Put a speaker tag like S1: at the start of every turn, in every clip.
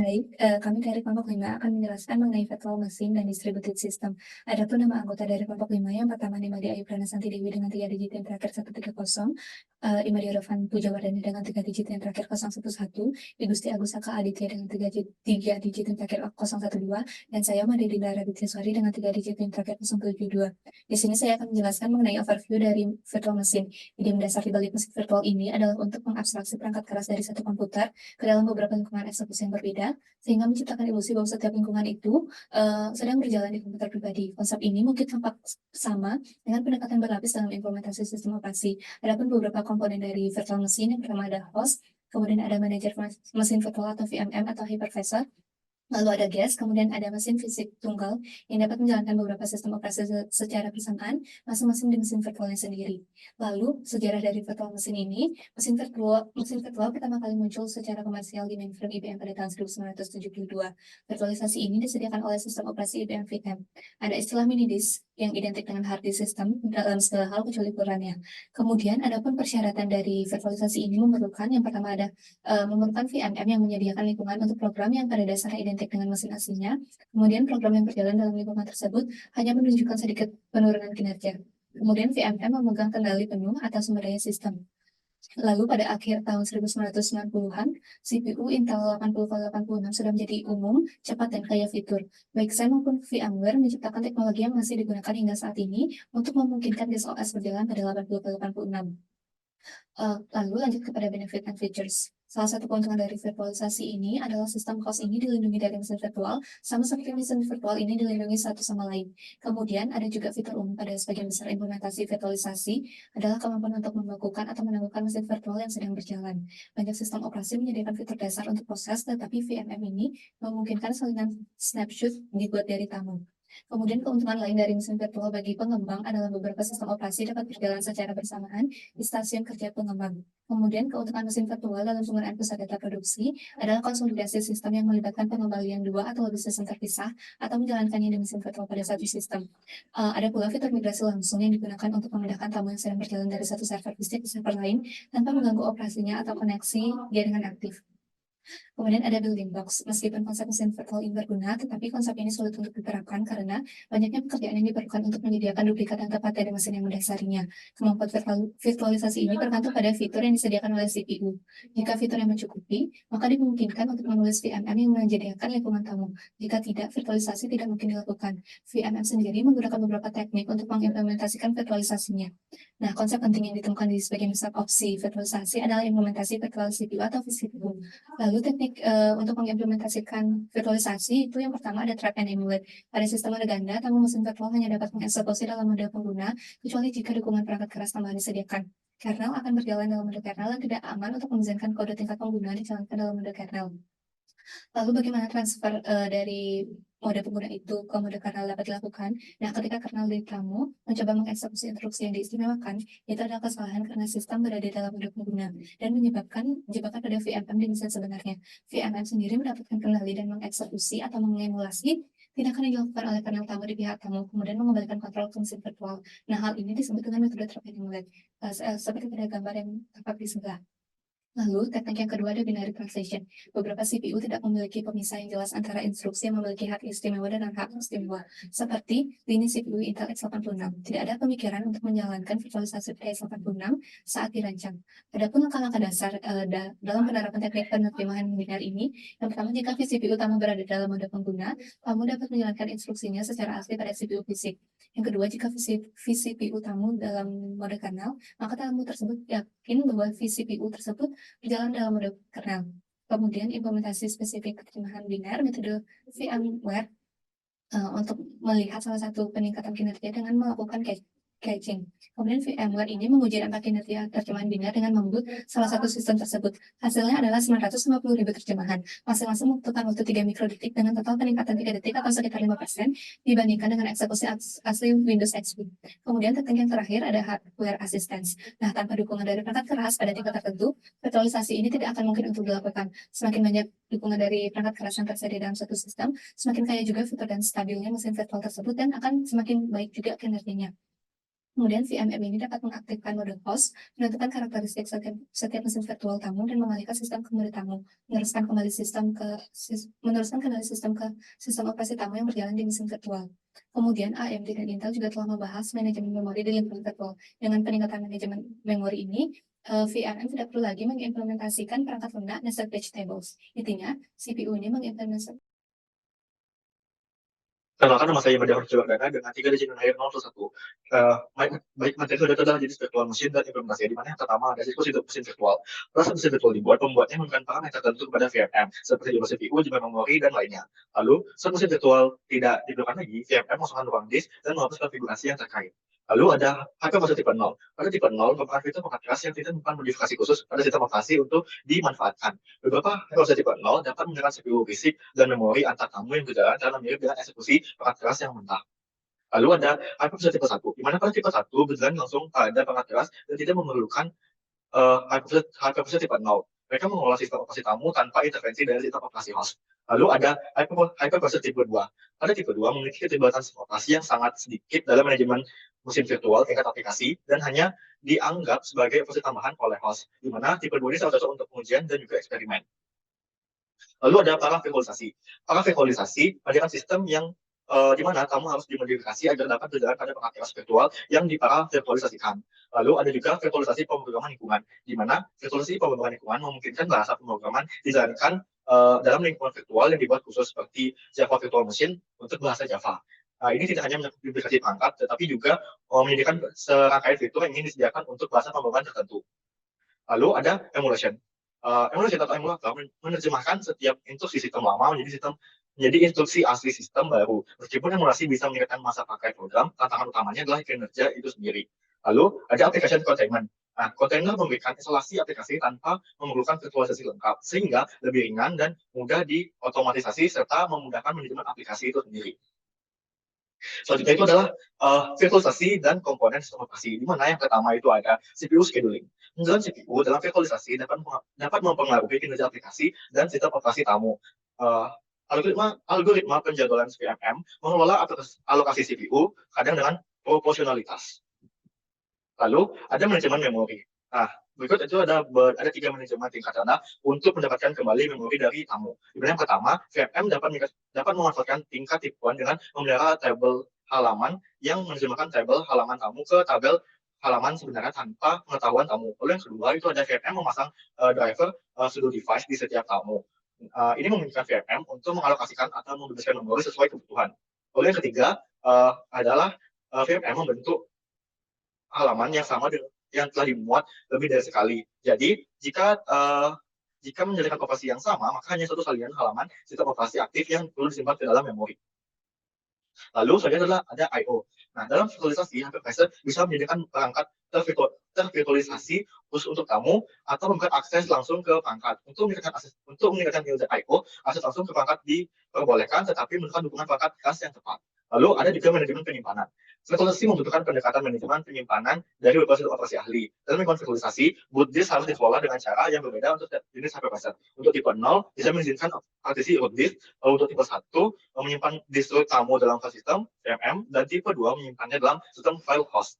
S1: Baik, kami dari kelompok 5 akan menjelaskan mengenai virtual machine dan distributed system. Adapun nama anggota dari kelompok 5 yang pertama Nimade Ayu Pranasanti Dewi dengan 3 digit yang terakhir 130, Imadi Irfan Pujawardhani dengan 3 digit yang terakhir 011, Igusti Agus Saka Aditya dengan 3 digit yang terakhir 012, dan saya Made Dinda Raditya dengan 3 digit yang terakhir 072. Di sini saya akan menjelaskan mengenai overview dari virtual machine. Ide mendasar di balik mesin virtual ini adalah untuk mengabstraksi perangkat keras dari satu komputer ke dalam beberapa lingkungan eksekusi yang berbeda, sehingga menciptakan ilusi bahwa setiap lingkungan itu sedang berjalan di komputer pribadi. Konsep ini mungkin tampak sama dengan pendekatan berlapis dalam implementasi sistem operasi. Adapun beberapa komponen dari virtual machine, yang pertama ada host, kemudian ada manajer mesin virtual atau VMM atau hypervisor, lalu ada guest, kemudian ada mesin fisik tunggal yang dapat menjalankan beberapa sistem operasi secara bersamaan, masing-masing di mesin virtualnya sendiri. Lalu, sejarah dari virtual mesin ini, mesin virtual pertama kali muncul secara komersial di mainframe IBM pada tahun 1972. Virtualisasi ini disediakan oleh sistem operasi IBM VM. Ada istilah mini disk yang identik dengan hard disk system dalam segala hal kecuali ukurannya. Kemudian, adapun persyaratan dari virtualisasi ini memerlukan, yang pertama ada memerlukan VMM yang menyediakan lingkungan untuk program yang pada dasarnya identik dengan mesin aslinya. Kemudian program yang berjalan dalam lingkungan tersebut hanya menunjukkan sedikit penurunan kinerja. Kemudian VMM memegang kendali penuh atas sumber daya sistem. Lalu pada akhir tahun 1990-an, CPU Intel 8086 sudah menjadi umum, cepat, dan kaya fitur. Baik Sun maupun VMware menciptakan teknologi yang masih digunakan hingga saat ini untuk memungkinkan disk OS berjalan pada 8086. Lalu lanjut kepada benefit and features. Salah satu keuntungan dari virtualisasi ini adalah sistem host ini dilindungi dari mesin virtual, sama seperti mesin virtual ini dilindungi satu sama lain. Kemudian ada juga fitur umum pada sebagian besar implementasi virtualisasi adalah kemampuan untuk membekukan atau menangguhkan mesin virtual yang sedang berjalan. Banyak sistem operasi menyediakan fitur dasar untuk proses, tetapi VMM ini memungkinkan salinan snapshot dibuat dari tamu. Kemudian keuntungan lain dari mesin virtual bagi pengembang adalah beberapa sistem operasi dapat berjalan secara bersamaan di stasiun kerja pengembang. Kemudian keuntungan mesin virtual dalam penggunaan pusat data produksi adalah konsolidasi sistem yang melibatkan pengembalian dua atau lebih sistem terpisah atau menjalankannya di mesin virtual pada satu sistem. Ada pula fitur migrasi langsung yang digunakan untuk memindahkan tamu yang sedang berjalan dari satu server fisik ke server lain tanpa mengganggu operasinya atau koneksi jaringan aktif. Kemudian ada building blocks. Meskipun konsep mesin virtual ini berguna, tetapi konsep ini sulit untuk diterapkan karena banyaknya pekerjaan yang diperlukan untuk menyediakan duplikat yang tepat dari mesin yang mendasarinya. Kemampuan virtualisasi ini bergantung pada fitur yang disediakan oleh CPU. Jika fitur yang mencukupi, maka dimungkinkan untuk menulis VMM yang menyediakan lingkungan tamu. Jika tidak, virtualisasi tidak mungkin dilakukan. VMM sendiri menggunakan beberapa teknik untuk mengimplementasikan virtualisasinya. Nah, konsep penting yang ditemukan di sebagian besar opsi virtualisasi adalah implementasi virtual CPU atau vCPU. Lalu teknik untuk mengimplementasikan virtualisasi itu yang pertama ada trap and emulate. Pada sistem mode ganda, tamu mesin virtual hanya dapat mengeksekusi dalam mode pengguna, kecuali jika dukungan perangkat keras tambahan disediakan. Kernel akan berjalan dalam mode kernel yang tidak aman untuk mengizinkan kode tingkat pengguna dijalankan dalam mode kernel. Lalu bagaimana transfer dari mode pengguna itu ke mode kernel dapat dilakukan? Nah, ketika kernel dari kamu mencoba mengeksekusi instruksi yang diistimewakan, itu adalah kesalahan karena sistem berada dalam mode pengguna dan menyebabkan jebakan pada VMM di mesin sebenarnya. VMM sendiri mendapatkan kendali dan mengeksekusi atau mengemulasi tindakan yang dilakukan oleh kernel tamu di pihak tamu, kemudian mengembalikan kontrol ke mesin virtual. Nah, hal ini disebut dengan metode trap and emulate, seperti pada gambar yang tampak di sebelah. Lalu, teknik yang kedua ada binary translation. Beberapa CPU tidak memiliki pemisah yang jelas antara instruksi yang memiliki hak istimewa dan hak istimewa, seperti lini CPU Intel x86. Tidak ada pemikiran untuk menjalankan virtualisasi pada x86 saat dirancang. Adapun langkah-langkah dasar dalam penerapan teknik penerjemahan binary ini, yang pertama, jika vCPU utama berada dalam mode pengguna, kamu dapat menjalankan instruksinya secara asli pada CPU fisik. Yang kedua, jika vCPU tamu dalam mode kernel, maka tamu tersebut yakin bahwa vCPU tersebut berjalan dalam mode kernel. Kemudian implementasi spesifik terjemahan biner metode VMware untuk melihat salah satu peningkatan kinerja dengan melakukan caching. Kemudian VMware ini menguji dampak kinerja terjemahan biner dengan membuat salah satu sistem tersebut. Hasilnya adalah 950.000 terjemahan. Masing-masing membutuhkan waktu 3 mikrodetik dengan total peningkatan 3 detik atau sekitar 5% dibandingkan dengan eksekusi asli Windows XP. Kemudian teknik yang terakhir ada hardware assistance. Nah, tanpa dukungan dari perangkat keras pada tingkat tertentu, virtualisasi ini tidak akan mungkin untuk dilakukan. Semakin banyak dukungan dari perangkat keras yang tersedia dalam suatu sistem, semakin kaya juga fitur dan stabilnya mesin virtual tersebut dan akan semakin baik juga kinerjanya. Kemudian VMM ini dapat mengaktifkan mode host, menentukan karakteristik setiap mesin virtual tamu, dan mengalihkan sistem ke mode tamu, meneruskan kembali sistem ke sistem operasi tamu yang berjalan di mesin virtual. Kemudian AMD dan Intel juga telah membahas manajemen memori di lingkungan virtual. Dengan peningkatan manajemen memori ini, VMM tidak perlu lagi mengimplementasikan perangkat lunak nested batch tables. Intinya, CPU ini mengimplementasikan
S2: Kenalkan nama saya Madya Jawardana dengan 3 digit akhir 0 baik materi sudah adalah jenis virtual mesin dan implementasi, di mana yang pertama ada siklus hidup mesin virtual. Proses mesin virtual dibuat, pembuatnya memberikan parameter tertentu kepada VMM, seperti jumlah CPU, jumlah memori, dan lainnya. Lalu, saat mesin virtual tidak diperlukan lagi, VMM masukkan ruang disk dan menghapus konfigurasi yang terkait. Lalu ada hypervisor tipe 0. Pada tipe 0, merupakan fitur perangkat keras yang tidak membutuhkan modifikasi khusus pada sistem operasi untuk dimanfaatkan. Beberapa hypervisor tipe 0 dapat menggunakan CPU fisik dan memori antar tamu yang berjalan karena mirip dengan eksekusi perangkat keras yang mentah. Lalu ada hypervisor tipe 1, di mana pada tipe 1 berjalan langsung pada perangkat keras dan tidak memerlukan hypervisor tipe 0. Mereka mengelola sistem operasi tamu tanpa intervensi dari sistem operasi host. Lalu ada hypervisor tipe 2. Pada tipe 2 memiliki keterlibatan sistem operasi yang sangat sedikit dalam manajemen mesin virtual tingkat aplikasi dan hanya dianggap sebagai operasi tambahan oleh host, di mana tipe 2 ini sangat cocok untuk pengujian dan juga eksperimen. Lalu ada paravirtualisasi. Paravirtualisasi adalah sistem yang di mana kamu harus dimodifikasi agar dapat berjalan pada perangkat keras virtual yang diparavirtualisasikan. Lalu ada juga virtualisasi pemrograman lingkungan, di mana virtualisasi pemrograman lingkungan memungkinkan bahasa pemrograman dijalankan dalam lingkungan virtual yang dibuat khusus seperti Java Virtual Machine untuk bahasa Java. Ini tidak hanya modifikasi perangkat, tetapi juga menyediakan serangkaian fitur yang ingin disediakan untuk bahasa pemrograman tertentu. Lalu ada emulation. Emulation atau emulator menerjemahkan setiap instruksi sistem lama menjadi instruksi asli sistem baru. Meskipun emulasi bisa meningkatkan masa pakai program, tantangan utamanya adalah kinerja itu sendiri. Lalu ada application containment. Nah, container memberikan instalasi aplikasi tanpa memerlukan virtualisasi lengkap, sehingga lebih ringan dan mudah diotomatisasi serta memudahkan manajemen aplikasi itu sendiri. Selanjutnya itu adalah virtualisasi dan komponen sistem operasi, di mana yang pertama itu ada CPU scheduling. Menjelang CPU dalam virtualisasi dapat mempengaruhi kinerja aplikasi dan sistem operasi tamu. Uh, algoritma penjadwalan VMM mengelola alokasi CPU kadang dengan proporsionalitas. Lalu ada manajemen memori. Nah, berikut itu ada 3 manajemen tingkat rendah untuk mendapatkan kembali memori dari tamu. Di mana yang pertama, VMM dapat memanfaatkan tingkat tipuan dengan memelihara tabel halaman yang menerjemahkan tabel halaman tamu ke tabel halaman sebenarnya tanpa pengetahuan tamu. Lalu yang kedua itu ada VMM memasang driver sudo device di setiap tamu. Ini memungkinkan VMM untuk mengalokasikan atau membebaskan memori sesuai kebutuhan. Lalu yang ketiga adalah VMM membentuk halaman yang sama dengan yang telah dimuat lebih dari sekali. Jadi jika menjalankan operasi yang sama, maka hanya satu salinan halaman sistem operasi aktif yang perlu disimpan ke dalam memori. Lalu selanjutnya adalah ada I/O. Nah, dalam virtualisasi, hypervisor bisa menyediakan perangkat tervirtualisasi khusus untuk tamu atau memberikan akses langsung ke perangkat. Untuk meningkatkan kinerja I/O, akses langsung ke perangkat diperbolehkan, tetapi membutuhkan dukungan perangkat keras yang tepat. Lalu ada juga manajemen penyimpanan. Virtualisasi membutuhkan pendekatan manajemen penyimpanan dari beberapa sistem operasi ahli. Dalam lingkungan virtualisasi, boot disk harus dikelola dengan cara yang berbeda untuk jenis hypervisor. Untuk tipe 0, bisa mengizinkan partisi root disk. Lalu untuk tipe 1, menyimpan distro tamu dalam file sistem, VMM, dan tipe 2 menyimpannya dalam sistem file host.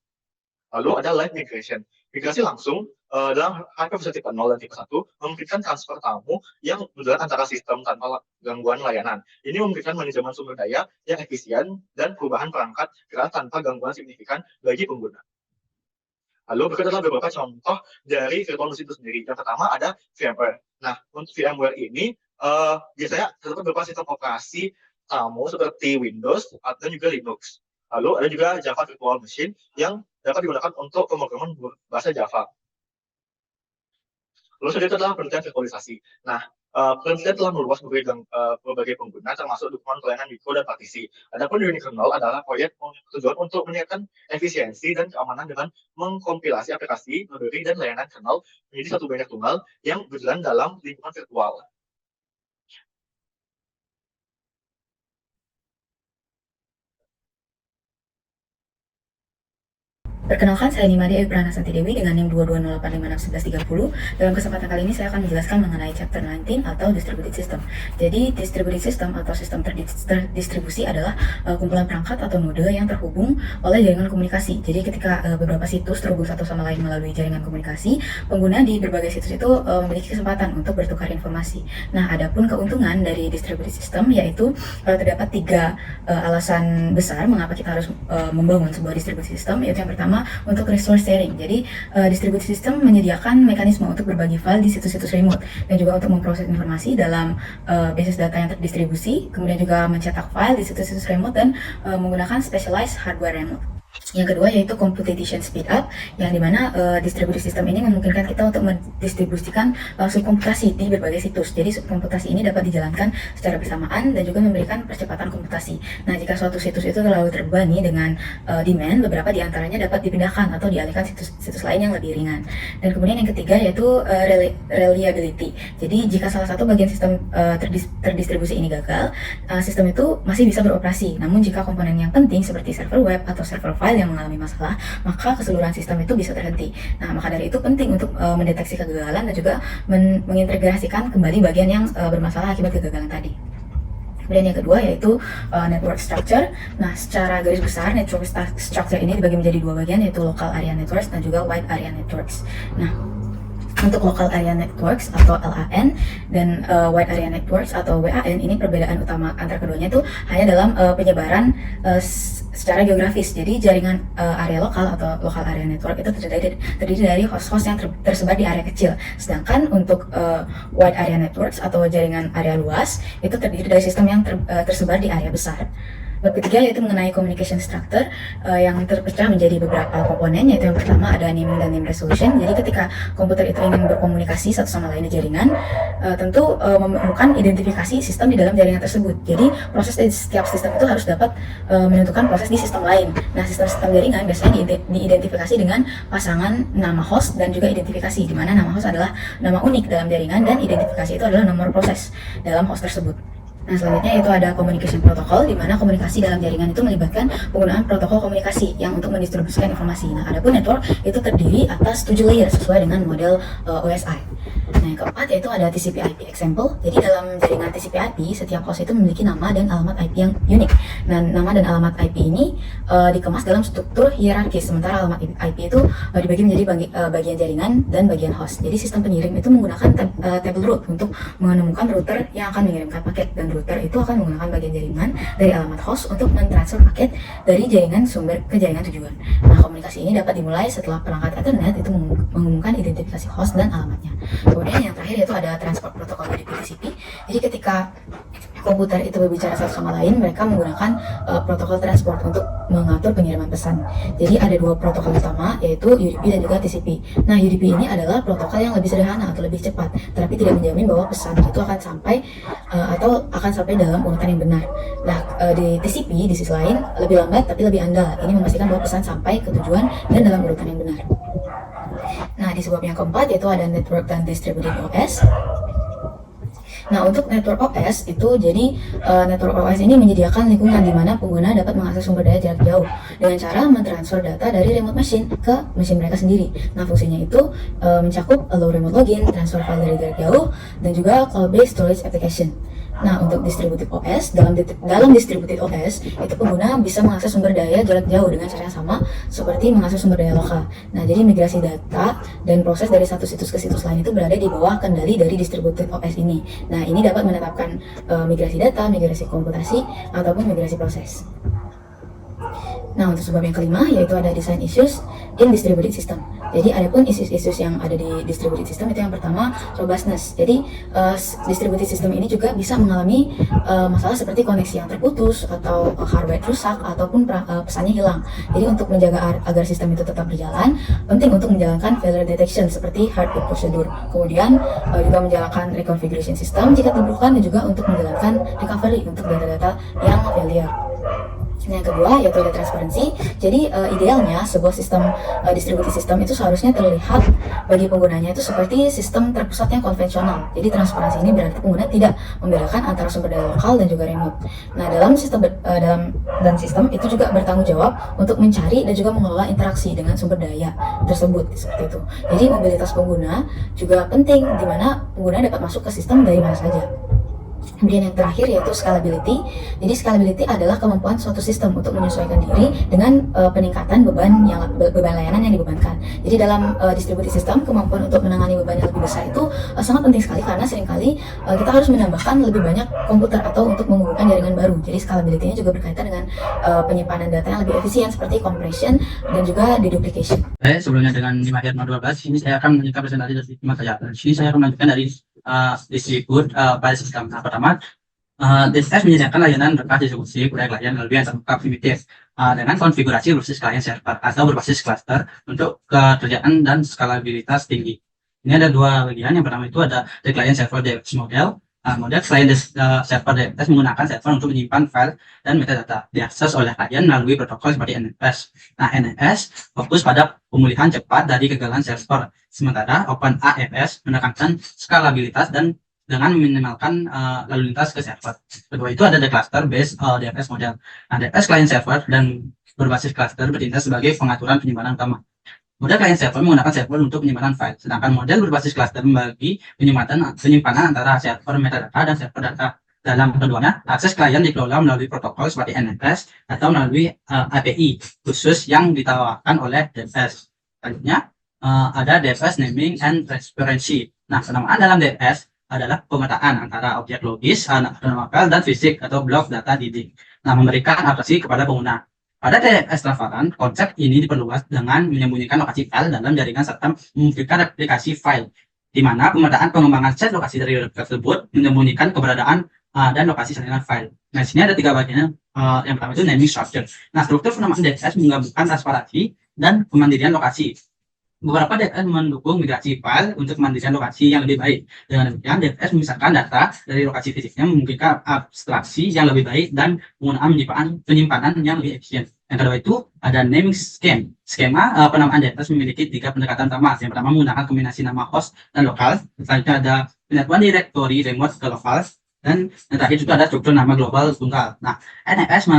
S2: Lalu ada live migration. Migrasi langsung dalam hypervisor tipe 0 dan tipe 1 memungkinkan transfer tamu yang berjalan antara sistem tanpa gangguan layanan. Ini memungkinkan manajemen sumber daya yang efisien dan perubahan perangkat keras tanpa gangguan signifikan bagi pengguna. Lalu berikut adalah beberapa contoh dari virtual machine itu sendiri. Yang pertama ada VMware. Nah, untuk VMware ini biasanya terdapat beberapa sistem operasi tamu seperti Windows dan juga Linux. Lalu ada juga Java Virtual Machine yang dapat digunakan untuk pemrograman bahasa Java. Lalu selanjutnya adalah penelitian virtualisasi. Nah, penelitian telah meluas berbagai pengguna, termasuk dukungan pelayanan mikro dan partisi. Adapun Unikernel adalah proyek tujuan untuk meningkatkan efisiensi dan keamanan dengan mengkompilasi aplikasi, library, dan layanan kernel menjadi satu banyak tunggal yang berjalan dalam lingkungan virtual.
S3: Perkenalkan, saya Nimade Ayu Pranasanti Dewi dengan NIM 22085611130. Dalam kesempatan kali ini saya akan menjelaskan mengenai chapter 19 atau distributed system. Jadi distributed system atau sistem terdistribusi adalah kumpulan perangkat atau node yang terhubung oleh jaringan komunikasi. Jadi ketika beberapa situs terhubung satu sama lain melalui jaringan komunikasi, pengguna di berbagai situs itu memiliki kesempatan untuk bertukar informasi. Nah, adapun keuntungan dari distributed system yaitu terdapat 3 alasan besar mengapa kita harus membangun sebuah distributed system, yaitu yang pertama untuk resource sharing. Jadi distributed system menyediakan mekanisme untuk berbagi file di situs-situs remote dan juga untuk memproses informasi dalam basis data yang terdistribusi, kemudian juga mencetak file di situs-situs remote dan menggunakan specialized hardware remote. Yang kedua yaitu computation speed up, yang dimana distributed system ini memungkinkan kita untuk mendistribusikan subkomputasi di berbagai situs. Jadi subkomputasi ini dapat dijalankan secara bersamaan dan juga memberikan percepatan komputasi. Nah, jika suatu situs itu terlalu terbebani dengan demand, beberapa diantaranya dapat dipindahkan atau dialihkan situs lain yang lebih ringan. Dan kemudian yang ketiga yaitu reliability. Jadi jika salah satu bagian sistem terdistribusi ini gagal, sistem itu masih bisa beroperasi. Namun jika komponen yang penting seperti server web atau server file yang mengalami masalah, maka keseluruhan sistem itu bisa terhenti. Nah, maka dari itu penting untuk mendeteksi kegagalan dan juga mengintegrasikan kembali bagian yang bermasalah akibat kegagalan tadi. Kemudian yang kedua yaitu network structure. Nah, secara garis besar network structure ini dibagi menjadi 2 bagian, yaitu local area networks dan juga wide area networks. Nah, untuk local area networks atau LAN dan wide area networks atau WAN, ini perbedaan utama antara keduanya itu hanya dalam penyebaran secara geografis. Jadi jaringan area lokal atau local area network itu terdiri dari host-host yang tersebar di area kecil. Sedangkan untuk wide area networks atau jaringan area luas itu terdiri dari sistem yang tersebar di area besar. Bab ketiga yaitu mengenai communication structure yang terpecah menjadi beberapa komponen, yaitu yang pertama ada naming dan name resolution. Jadi ketika komputer itu ingin berkomunikasi satu sama lain di jaringan, tentu memerlukan identifikasi sistem di dalam jaringan tersebut. Jadi proses di setiap sistem itu harus dapat menentukan proses di sistem lain. Nah, sistem-sistem jaringan biasanya diidentifikasi dengan pasangan nama host dan juga identifikasi, di mana nama host adalah nama unik dalam jaringan dan identifikasi itu adalah nomor proses dalam host tersebut. Nah, selanjutnya itu ada communication protocol, di mana komunikasi dalam jaringan itu melibatkan penggunaan protokol komunikasi yang untuk mendistribusikan informasi. Nah, adapun network itu terdiri atas 7 layer sesuai dengan model OSI. Nah, yang keempat yaitu ada TCP/IP example. Jadi dalam jaringan TCP/IP, setiap host itu memiliki nama dan alamat IP yang unik. Nah, nama dan alamat IP ini dikemas dalam struktur hierarkis, sementara alamat IP itu dibagi menjadi bagian jaringan dan bagian host. Jadi sistem pengirim itu menggunakan table route untuk menemukan router yang akan mengirimkan paket, dan router itu akan menggunakan bagian jaringan dari alamat host untuk mentransfer paket dari jaringan sumber ke jaringan tujuan. Nah, komunikasi ini dapat dimulai setelah perangkat Ethernet itu mengumumkan identifikasi host dan alamatnya. Kemudian yang terakhir yaitu ada transport protokol UDP TCP. Jadi ketika komputer itu berbicara satu sama lain, mereka menggunakan protokol transport untuk mengatur pengiriman pesan. Jadi ada 2 protokol utama, yaitu UDP dan juga TCP. Nah, UDP ini adalah protokol yang lebih sederhana atau lebih cepat, tetapi tidak menjamin bahwa pesan itu akan sampai dalam urutan yang benar. Nah, di TCP di sisi lain lebih lambat tapi lebih andal. Ini memastikan bahwa pesan sampai ke tujuan dan dalam urutan yang benar. Nah, di sebab yang keempat yaitu ada network dan distributed OS. Nah, untuk network OS itu jadi network OS ini menyediakan lingkungan di mana pengguna dapat mengakses sumber daya jarak jauh dengan cara mentransfer data dari remote machine ke mesin mereka sendiri. Nah, fungsinya itu mencakup allow remote login, transfer file dari jarak jauh, dan juga cloud-based storage application. Nah, untuk distributed OS, dalam distributed OS itu pengguna bisa mengakses sumber daya jarak jauh dengan cara yang sama seperti mengakses sumber daya lokal. Nah, jadi migrasi data dan proses dari satu situs ke situs lain itu berada di bawah kendali dari distributed OS ini. Nah, ini dapat menetapkan migrasi data, migrasi komputasi, ataupun migrasi proses. Nah, untuk sebab yang kelima yaitu ada design issues in distributed system. Jadi adapun issues yang ada di distributed system itu yang pertama robustness. Jadi distributed system ini juga bisa mengalami masalah seperti koneksi yang terputus atau hardware rusak ataupun pesannya hilang. Jadi untuk menjaga agar sistem itu tetap berjalan, penting untuk menjalankan failure detection seperti hardware procedure. Kemudian juga menjalankan reconfiguration system jika diperlukan, dan juga untuk menjalankan recovery untuk data-data yang failure. Yang kedua yaitu ada transparansi. Jadi idealnya sebuah sistem distributed system itu seharusnya terlihat bagi penggunanya itu seperti sistem terpusat yang konvensional. Jadi transparansi ini berarti pengguna tidak membedakan antara sumber daya lokal dan juga remote. Nah, dalam sistem itu juga bertanggung jawab untuk mencari dan juga mengelola interaksi dengan sumber daya tersebut seperti itu. Jadi mobilitas pengguna juga penting, di mana pengguna dapat masuk ke sistem dari mana saja. Kemudian yang terakhir yaitu scalability. Jadi scalability adalah kemampuan suatu sistem untuk menyesuaikan diri dengan peningkatan beban layanan yang dibebankan. Jadi dalam distributed system, kemampuan untuk menangani beban yang lebih besar itu sangat penting sekali, karena seringkali kita harus menambahkan lebih banyak komputer atau untuk menghubungkan jaringan baru. Jadi scalability-nya juga berkaitan dengan penyimpanan data yang lebih efisien seperti compression dan juga deduplication.
S4: Sebelumnya dengan di materi 12, ini saya akan melanjutkan presentasi dari tema saya. Di sini saya akan melanjutkan dari distribute file system. Nah, pertama, DSS menyediakan layanan berbasis distribusi kepada klien lebih yang terbuka primitif dengan konfigurasi berbasis klien server atau berbasis cluster untuk keterjaan dan skalabilitas tinggi. Ini ada dua bagian. Yang pertama itu ada the client server DNS model. Model client server DNS menggunakan server untuk menyimpan file dan metadata diakses oleh klien melalui protokol seperti NFS. Nah, NFS fokus pada pemulihan cepat dari kegagalan server, sementara OpenAFS menekankan skalabilitas dan dengan meminimalkan lalu lintas ke server. Kedua itu ada the cluster based DFS model. Nah, DFS client server dan berbasis cluster bertindak sebagai pengaturan penyimpanan utama. Model client server menggunakan server untuk penyimpanan file, sedangkan model berbasis cluster membagi penyimpanan antara server metadata dan server data. Dalam keduanya, akses klien dikelola melalui protokol seperti NFS atau melalui API khusus yang ditawarkan oleh DFS. Selanjutnya, ada DFS naming and transparency. Nah, penamaan dalam DFS adalah pemetaan antara objek logis, nama file, dan fisik atau blok data dinding. Nah, memberikan atrasi kepada pengguna. Pada DFS transparan, konsep ini diperluas dengan menyembunyikan lokasi file dalam jaringan serta memberikan replikasi file, di mana pemetaan pengembangan set lokasi dari tersebut menyembunyikan keberadaan dan lokasi salinan file. Nah, di sini ada tiga bagian. Yang pertama itu naming structure. Nah, struktur penamaan DFS menggabungkan transparansi dan kemandirian lokasi. Beberapa DFS mendukung migrasi file untuk kemandirian lokasi yang lebih baik. Dengan demikian, DFS memisahkan data dari lokasi fisiknya, memungkinkan abstraksi yang lebih baik dan penggunaan penyimpanan yang lebih efisien. Yang kedua itu ada naming scheme. Skema penamaan DFS memiliki tiga pendekatan utama. Yang pertama menggunakan kombinasi nama host dan lokal. Selanjutnya ada penyatuan direktori remote ke lokal. Dan yang terakhir juga ada struktur nama global tunggal. Nah, NFS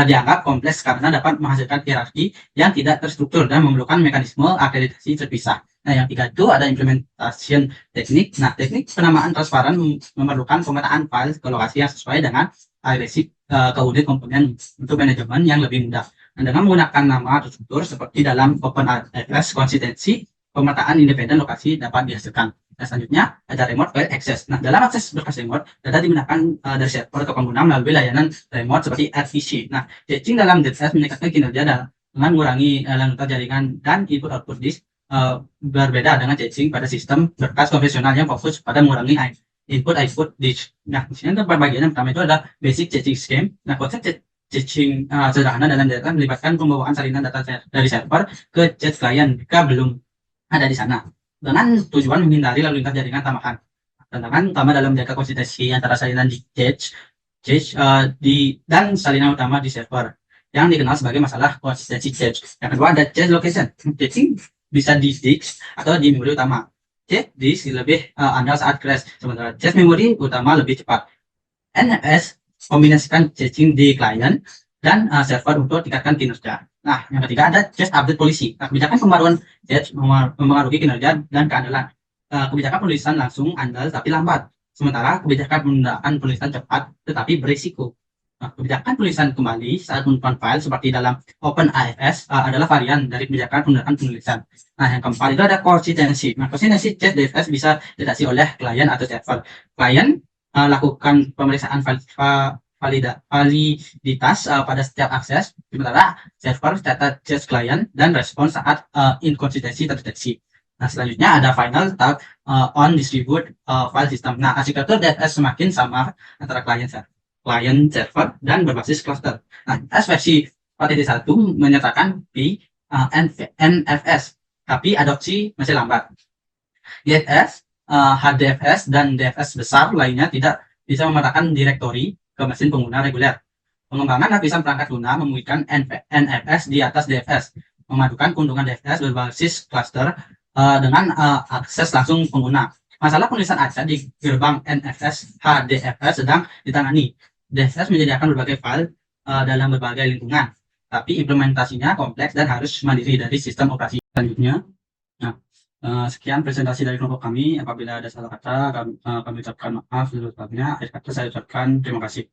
S4: dianggap kompleks karena dapat menghasilkan hierarki yang tidak terstruktur dan memerlukan mekanisme akreditasi terpisah. Nah, yang tiga itu ada implementation teknik. Nah, teknik penamaan transparan memerlukan pemetaan file ke lokasi yang sesuai dengan agresif ke unit komponen untuk manajemen yang lebih mudah. Nah, dengan menggunakan nama terstruktur seperti dalam OpenAFS konsistensi, pemetaan independen lokasi dapat dihasilkan. Nah, selanjutnya ada remote file access. Nah, dalam akses berkas remote, data digunakan dari server ke pengguna melalui layanan remote seperti RPC. Nah, caching dalam DFS meningkatkan kinerja dengan mengurangi lalu lintas jaringan dan input-output disk, berbeda dengan caching pada sistem berkas konvensional yang fokus pada mengurangi input-output disk. Nah, di sini ada bagian yang pertama itu ada basic caching scheme. Nah, konsep caching sederhana dalam DFS melibatkan pembawaan salinan data dari server ke cache klien jika belum ada di sana, dengan tujuan menghindari lalu lintas jaringan tambahan. Tantangan utama dalam menjaga konsistensi antara salinan di cache dan salinan utama di server, yang dikenal sebagai masalah konsistensi cache. Yang kedua ada cache location. Caching bisa di disk atau di memori utama. Cache disk lebih andal saat crash, sementara cache memori utama lebih cepat. NFS kombinasikan caching di klien dan server untuk tingkatkan kinerja. Nah, yang ketiga ada cache update policy. Nah, kebijakan pembaruan cache mempengaruhi kinerja dan keandalan. Kebijakan penulisan langsung andal tapi lambat, sementara kebijakan penundaan penulisan cepat tetapi berisiko. Nah, kebijakan tulisan kembali saat penunjukan file seperti dalam OpenAFS adalah varian dari kebijakan penundaan penulisan. Nah, yang keempat itu ada konsistensi. Nah, konsistensi cache DFS bisa dideteksi oleh klien atau server. Klien lakukan pemeriksaan validitas pada setiap akses, sementara server catat cache klien dan respon saat inkonsistensi terdeteksi. Nah, selanjutnya ada final tab on distribute file system. Nah, arsitektur DFS semakin sama antara klien server dan berbasis cluster. Nah, versi 4.1 menyatakan NFS, tapi adopsi masih lambat. DFS, HDFS, dan DFS besar lainnya tidak bisa memetakan direktori ke mesin pengguna reguler. Pengembangan lapisan perangkat lunak memungkinkan NFS di atas DFS, memadukan keuntungan DFS berbasis cluster dengan akses langsung pengguna. Masalah penulisan acak di gerbang NFS HDFS sedang ditangani. DFS menyediakan berbagai file dalam berbagai lingkungan, tapi implementasinya kompleks dan harus mandiri dari sistem operasi selanjutnya. Nah, sekian presentasi dari kelompok kami. Apabila ada salah kata, kami ucapkan maaf sebelumnya. Akhir kata saya ucapkan terima kasih.